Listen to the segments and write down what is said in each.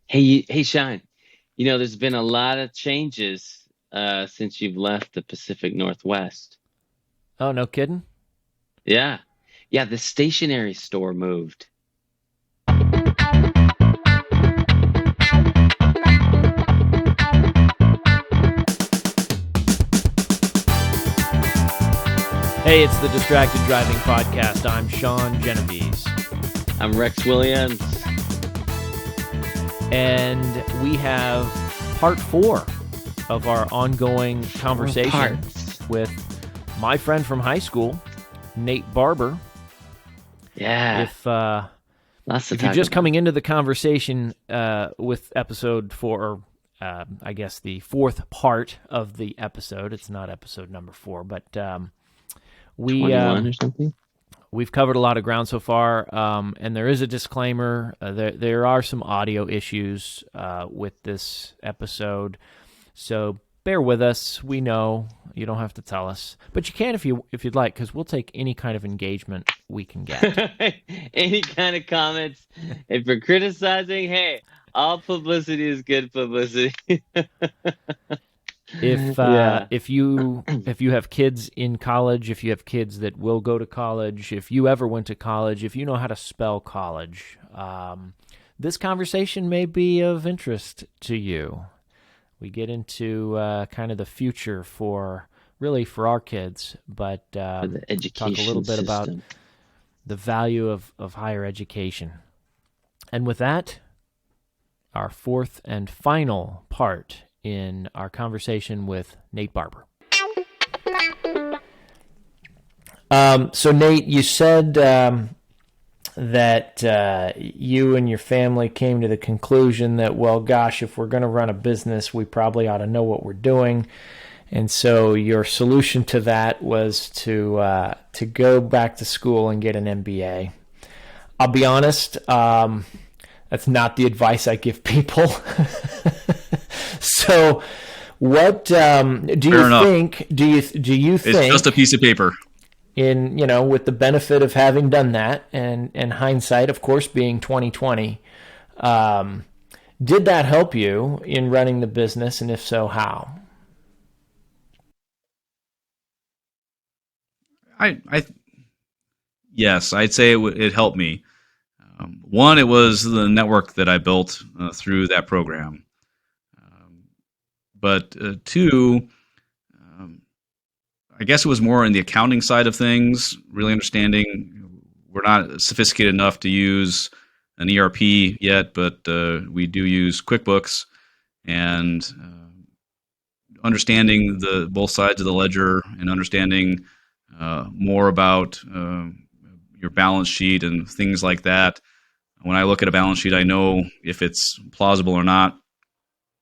Hey, Sean. There's been a lot of changes since you've left the Pacific Northwest. Oh, no kidding. Yeah. Yeah, the stationery store moved. Hey, it's the Distracted Driving Podcast. I'm Sean Genovese. I'm Rex Williams. And we have part 4 of our ongoing Four conversation parts. with my friend from high school, Nate Barber. Yeah, If uh, lots to if you're talk just about. coming into the conversation with episode 4, or I guess the fourth part of the episode, it's not episode number 4, but we 21 or something? we've covered a lot of ground so far, and there is a disclaimer. There are some audio issues with this episode, so bear with us. We know you don't have to tell us, but you can if you'd like, because we'll take any kind of engagement we can get. Any kind of comments. If you're criticizing, hey, all publicity is good publicity. If Yeah. if you have kids in college, if you have kids that will go to college, if you ever went to college, if you know how to spell college, this conversation may be of interest to you. We get into kind of the future for really for our kids, but For the talk a little education bit about system. the value of higher education. And with that, our fourth and final part in our conversation with Nate Barber. So Nate, you said that you and your family came to the conclusion that, well, gosh, if we're going to run a business, we probably ought to know what we're doing. And so your solution to that was to go back to school and get an MBA. I'll be honest, that's not the advice I give people. So, what do Fair you enough. think? Do you It's just a think piece of paper. in with the benefit of having done that and hindsight, of course, being 2020, um, did that help you in running the business, and if so, how? I yes, I'd say it helped me. One, it was the network that I built through that program. Um, but two, um, I guess it was more in the accounting side of things, really understanding we're not sophisticated enough to use an ERP yet, but we do use QuickBooks and understanding the both sides of the ledger and understanding more about your balance sheet and things like that. When I look at a balance sheet, I know if it's plausible or not.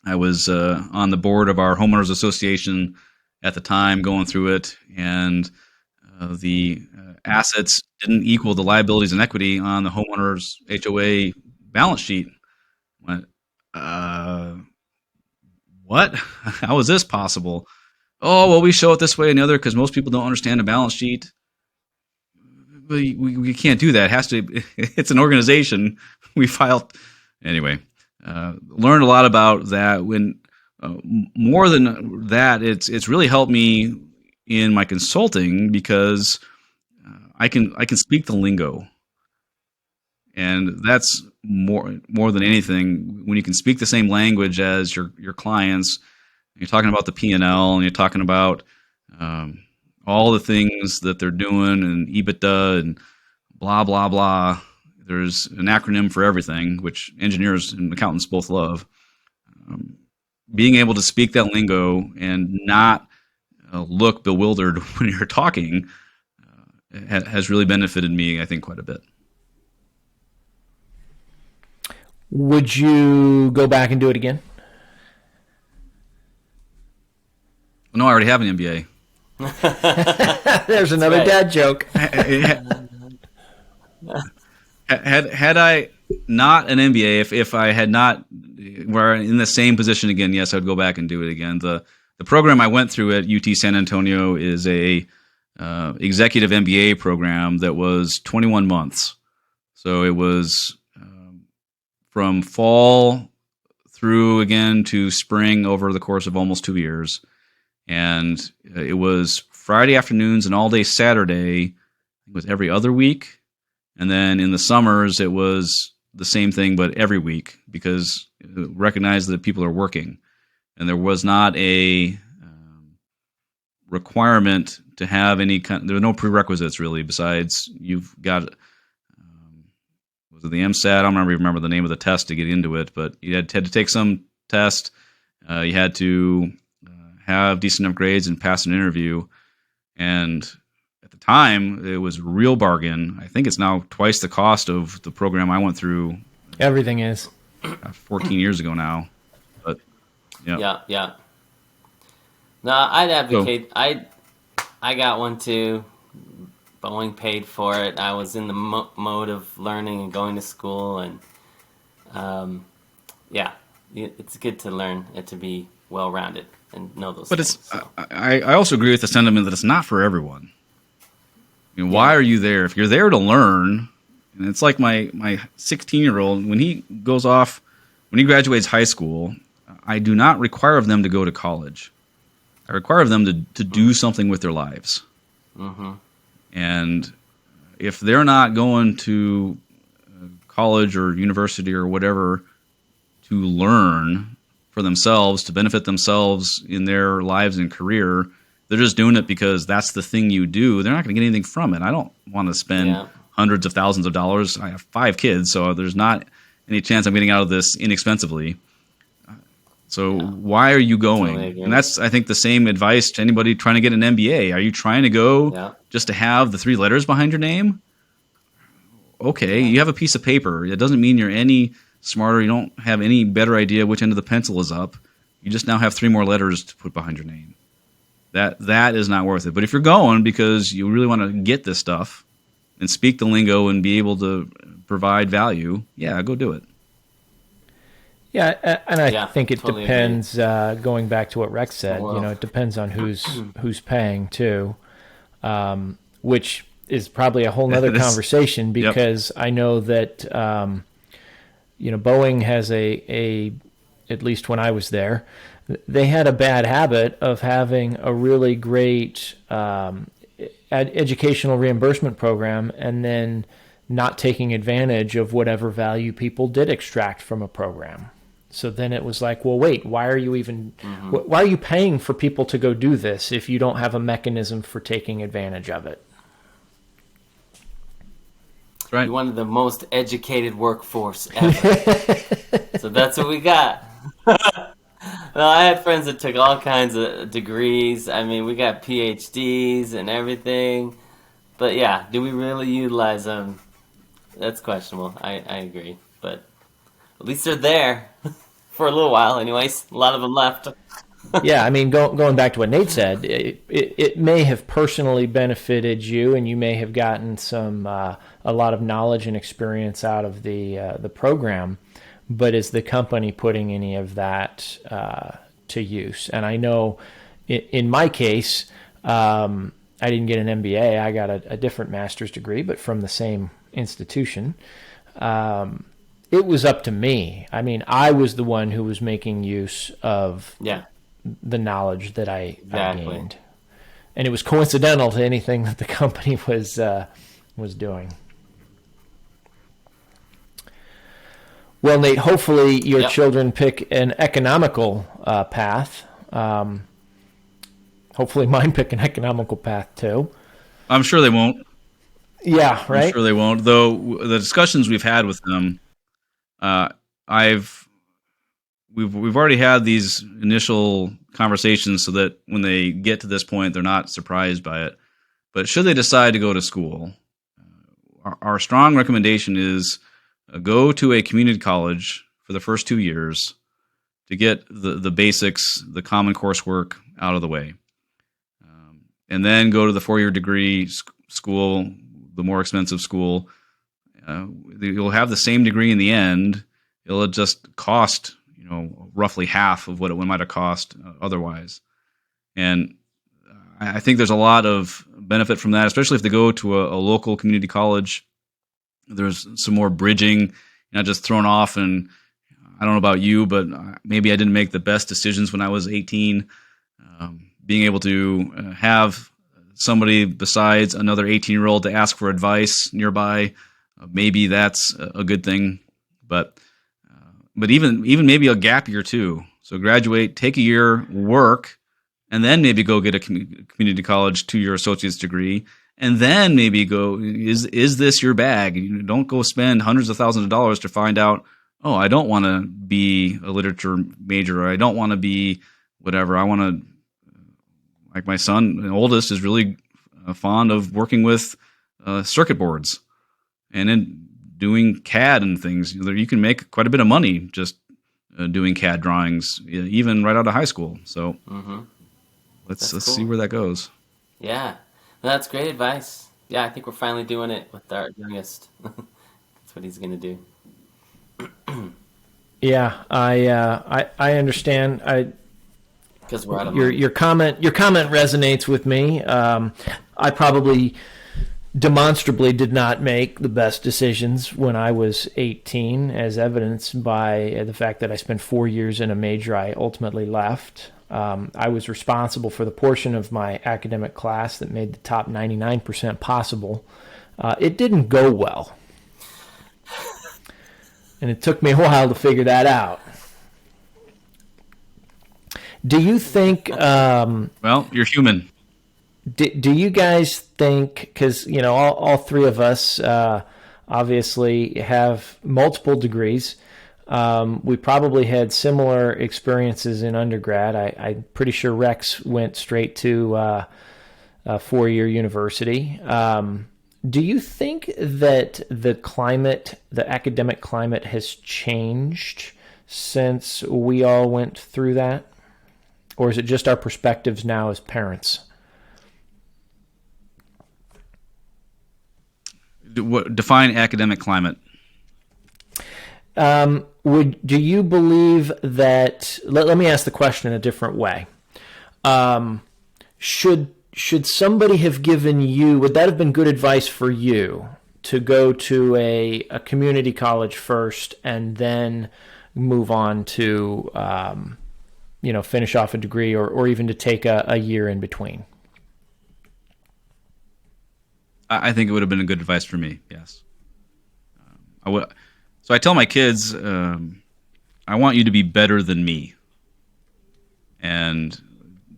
I was on the board of our homeowners association at the time, going through it, and the assets didn't equal the liabilities and equity on the homeowners HOA balance sheet. Went, uh, what? How is this possible? Oh, well, we show it this way and the other because most people don't understand a balance sheet. We can't do that. It has to. It's an organization. We filed anyway. Learned a lot about that. When more than that, it's really helped me in my consulting because I can speak the lingo, and that's more than anything. When you can speak the same language as your clients, you're talking about the P&L, and you're talking about um, all the things that they're doing and EBITDA and blah blah blah. There's an acronym for everything, which engineers and accountants both love. Um, Being able to speak that lingo and not look bewildered when you're talking has really benefited me, I think, quite a bit. Would you go back and do it again? No, I already have an MBA. There's another Right. dad joke. Had I not an MBA, if I had not were in the same position again, yes, I would go back and do it again. The program I went through at UT San Antonio is a executive MBA program that was 21 months. So it was from fall through again to spring over the course of almost 2 years. And it was Friday afternoons and all day Saturday. It was every other week. And then in the summers, it was the same thing, but every week, because recognize that people are working. And there was not a requirement to have any kind, there were no prerequisites really, besides you've got, was it the MSAT? I don't remember the name of the test to get into it, but you had to take some test. You had to have decent enough grades and pass an interview. And at the time, it was a real bargain. I think it's now twice the cost of the program I went through. Everything is 14 years ago now. But yeah. No, I'd advocate. I got one too. Boeing paid for it. I was in the mode of learning and going to school, and it's good to learn and to be well-rounded and know those. But things, I also agree with the sentiment that it's not for everyone. I mean, why are you there? If you're there to learn, and it's like my 16-year-old, when he goes off, when he graduates high school, I do not require of them to go to college. I require of them to do something with their lives. Mm-hmm. And if they're not going to college or university or whatever to learn for themselves, to benefit themselves in their lives and career, they're just doing it because that's the thing you do. They're not going to get anything from it. I don't want to spend hundreds of thousands of dollars. I have 5 kids, so there's not any chance I'm getting out of this inexpensively. So why are you going? Totally, and that's, I think, the same advice to anybody trying to get an MBA. Are you trying to go just to have the 3 letters behind your name? Okay, you have a piece of paper. It doesn't mean you're any smarter. You don't have any better idea which end of the pencil is up. You just now have 3 more letters to put behind your name. That is not worth it. But if you're going because you really want to get this stuff and speak the lingo and be able to provide value, go do it. Yeah, and I think it totally depends. Going back to what Rex said, it depends on who's paying too, which is probably a whole nother conversation because I know that Boeing has a at least when I was there, they had a bad habit of having a really great educational reimbursement program and then not taking advantage of whatever value people did extract from a program. So then it was like, well, wait, why are you even, why are you paying for people to go do this if you don't have a mechanism for taking advantage of it? That's right. You're one of the most educated workforce ever. So that's what we got. Well, I had friends that took all kinds of degrees. I mean, we got PhDs and everything. But yeah, do we really utilize them? That's questionable. I agree. But at least they're there for a little while anyways. A lot of them left. Yeah, I mean, going back to what Nate said, it may have personally benefited you, and you may have gotten a lot of knowledge and experience out of the program. But is the company putting any of that to use? And I know in my case, I didn't get an MBA. I got a different master's degree, but from the same institution. It was up to me. I mean, I was the one who was making use of the knowledge that I gained. And it was coincidental to anything that the company was doing. Well, Nate, hopefully your children pick an economical path. Hopefully mine pick an economical path too. I'm sure they won't. Yeah, right? I'm sure they won't. Though the discussions we've had with them, we've already had these initial conversations so that when they get to this point, they're not surprised by it. But should they decide to go to school, our strong recommendation is go to a community college for the first 2 years to get the basics, the common coursework out of the way. And then go to the 4-year degree school, the more expensive school. You'll have the same degree in the end. It'll just cost, roughly half of what it might have cost otherwise. And I think there's a lot of benefit from that, especially if they go to a local community college. There's some more bridging, not just thrown off. And I don't know about you, but maybe I didn't make the best decisions when I was 18. Being able to have somebody besides another 18-year-old to ask for advice nearby, maybe that's a good thing. But even maybe a gap year too. So graduate, take a year, work, and then maybe go get a community college 2-year associate's degree, and then maybe go, is this your bag? You don't go spend hundreds of thousands of dollars to find out, oh, I don't want to be a literature major, or I don't want to be whatever. I want to, like my son, the oldest, is really fond of working with circuit boards and then doing CAD and things. You can make quite a bit of money just doing CAD drawings, even right out of high school. So let's cool. see where that goes. Yeah, that's great advice. Yeah, I think we're finally doing it with our youngest. That's what he's gonna do. Yeah, I understand. Because we're out of your comment resonates with me. I probably demonstrably did not make the best decisions when I was 18, as evidenced by the fact that I spent 4 years in a major I ultimately left. I was responsible for the portion of my academic class that made the top 99% possible. It didn't go well. And it took me a while to figure that out. Do you think... well, you're human. Do you guys think, because all three of us obviously have multiple degrees, we probably had similar experiences in undergrad. I'm pretty sure Rex went straight to a 4-year university. Do you think that the academic climate has changed since we all went through that? Or is it just our perspectives now as parents? Define academic climate. Do you believe that? Let me ask the question in a different way. Should somebody have given you? Would that have been good advice for you to go to a community college first and then move on to finish off a degree, or even to take a year in between? I think it would have been a good advice for me. Yes. So I tell my kids, I want you to be better than me. And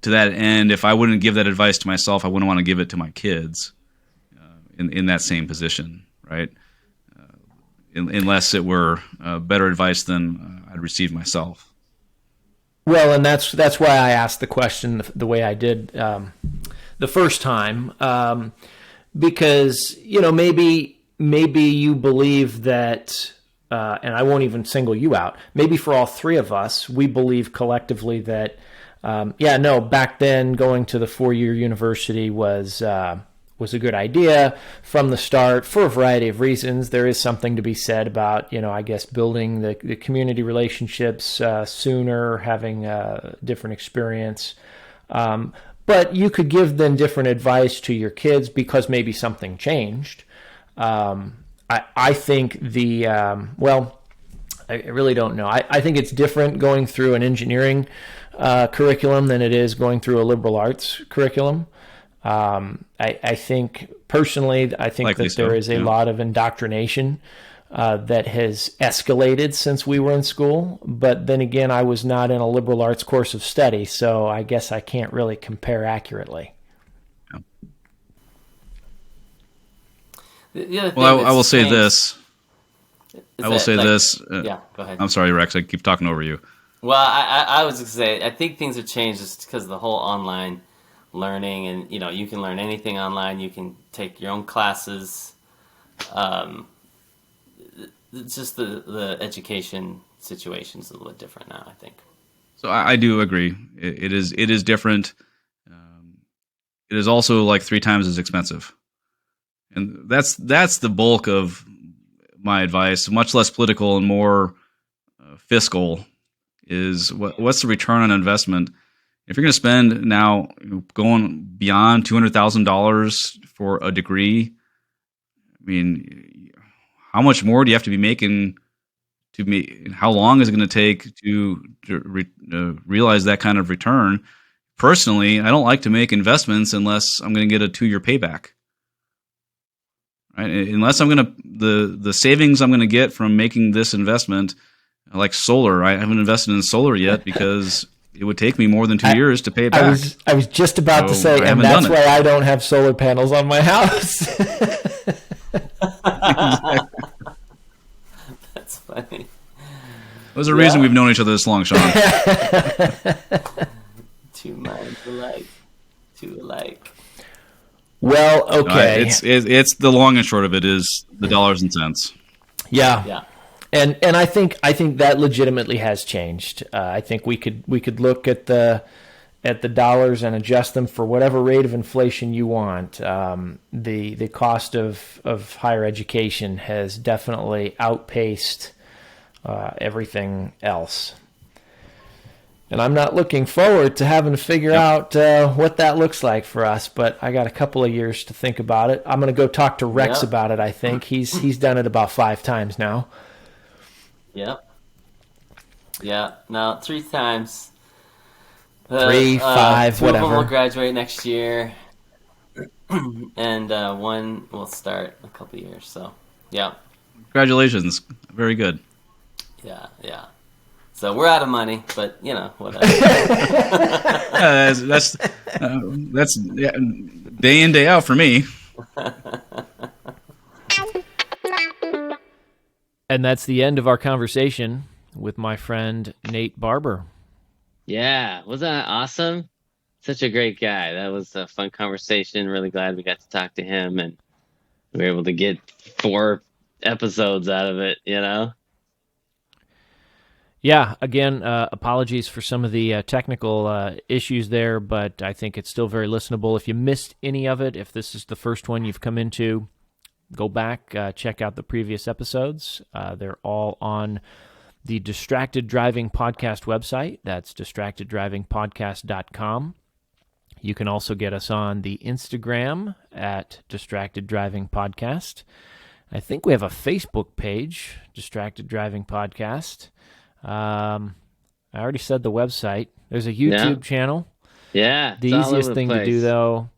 to that end, if I wouldn't give that advice to myself, I wouldn't want to give it to my kids in that same position, right? Unless it were better advice than I'd received myself. Well, and that's why I asked the question the way I did the first time, because maybe you believe that, and I won't even single you out. Maybe for all three of us, we believe collectively that, back then going to the 4-year university was a good idea from the start for a variety of reasons. There is something to be said about, I guess, building the community relationships sooner, having a different experience. But you could give them different advice to your kids because maybe something changed. I think I really don't know. I think it's different going through an engineering curriculum than it is going through a liberal arts curriculum. I think personally, Likely that there is a lot of indoctrination that has escalated since we were in school. But then again, I was not in a liberal arts course of study, so I guess I can't really compare accurately. Well, I will say this. Yeah, go ahead. I'm sorry, Rex. I keep talking over you. Well, I was going to say, I think things have changed just because of the whole online learning, and you can learn anything online. You can take your own classes. It's just the education situation is a little bit different now, I think. So I do agree. It is different. It is also like 3 times as expensive, and that's the bulk of my advice. Much less political and more fiscal. Is what's the return on investment? If you're going to spend now going beyond $200,000 for a degree, I mean, how much more do you have to be making to me, how long is it going to take to realize that kind of return? Personally, I don't like to make investments unless I'm going to get a 2-year payback. Right? Unless I'm going to the savings I'm going to get from making this investment, like solar. I haven't invested in solar yet because it would take me more than 2 years to pay it back. I was just about to say, and that's why I don't have solar panels on my house. That's funny. There's a reason we've known each other this long, Sean. Two minds alike. Two alike. Well, okay. It's the long and short of it is the dollars and cents. Yeah. And I think that legitimately has changed. I think we could look at the dollars and adjust them for whatever rate of inflation you want. The cost of higher education has definitely outpaced everything else. And I'm not looking forward to having to figure out what that looks like for us, but I got a couple of years to think about it. I'm going to go talk to Rex about it, I think. He's done it about 5 times now. Yep. Yeah. No, 3 times. 3, 5, 2 whatever. of them will graduate next year, and 1 will start in a couple of years. So, yeah. Congratulations. Very good. Yeah. So we're out of money, but whatever. That's day in, day out for me. And that's the end of our conversation with my friend Nate Barber. Yeah, wasn't that awesome? Such a great guy. That was a fun conversation. Really glad we got to talk to him, and we were able to get 4 episodes out of it, Yeah, again, apologies for some of the technical issues there, but I think it's still very listenable. If you missed any of it, if this is the first one you've come into, go back, check out the previous episodes. They're all on the Distracted Driving Podcast website. That's distracteddrivingpodcast.com. You can also get us on the Instagram at Distracted Driving Podcast. I think we have a Facebook page, Distracted Driving Podcast. I already said the website. There's a YouTube channel. Yeah. The easiest thing to do, though,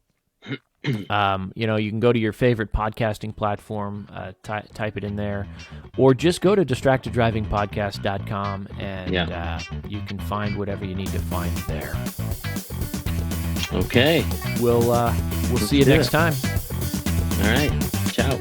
you can go to your favorite podcasting platform, type it in there, or just go to distracteddrivingpodcast.com and you can find whatever you need to find there. Okay. We'll see you next time. All right. Ciao.